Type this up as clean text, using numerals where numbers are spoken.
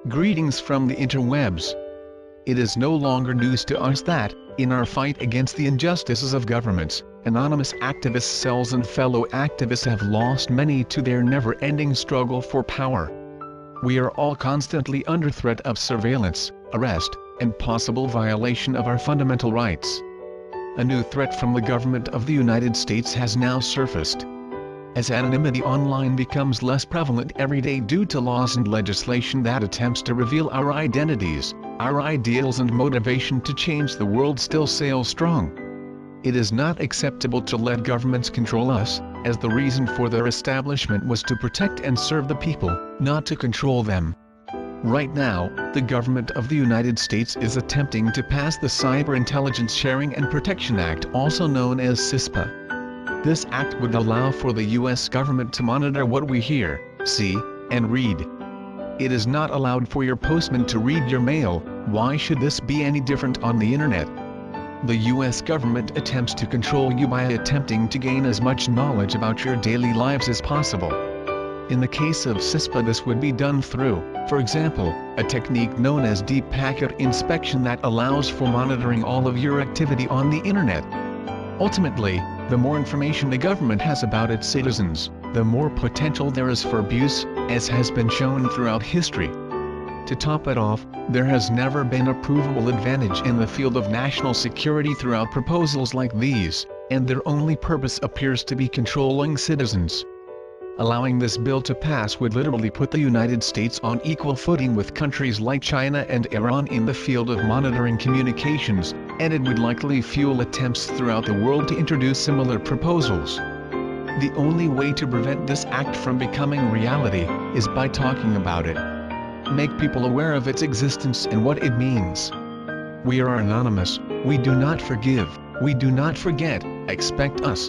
Greetings from the interwebs. It is no longer news to us that, in our fight against the injustices of governments, anonymous activist cells and fellow activists have lost many to their never-ending struggle for power. We are all constantly under threat of surveillance, arrest, and possible violation of our fundamental rights. A new threat from the government of the United States has now surfaced. As anonymity online becomes less prevalent every day due to laws and legislation that attempts to reveal our identities, our ideals and motivation to change the world still sails strong. It is not acceptable to let governments control us, as the reason for their establishment was to protect and serve the people, not to control them. Right now, the government of the United States is attempting to pass the Cyber Intelligence Sharing and Protection Act, also known as CISPA. This act would allow for the U.S. government to monitor what we hear, see, and read. It is not allowed for your postman to read your mail. Why should this be any different on the internet? The U.S. government attempts to control you by attempting to gain as much knowledge about your daily lives as possible. In the case of CISPA, this would be done through, for example, a technique known as deep packet inspection that allows for monitoring all of your activity on the internet. Ultimately, the more information the government has about its citizens, the more potential there is for abuse, as has been shown throughout history. To top it off, there has never been a provable advantage in the field of national security throughout proposals like these, and their only purpose appears to be controlling citizens. Allowing this bill to pass would literally put the United States on equal footing with countries like China and Iran in the field of monitoring communications, and it would likely fuel attempts throughout the world to introduce similar proposals. The only way to prevent this act from becoming reality is by talking about it. Make people aware of its existence and what it means. We are anonymous, we do not forgive, we do not forget, expect us.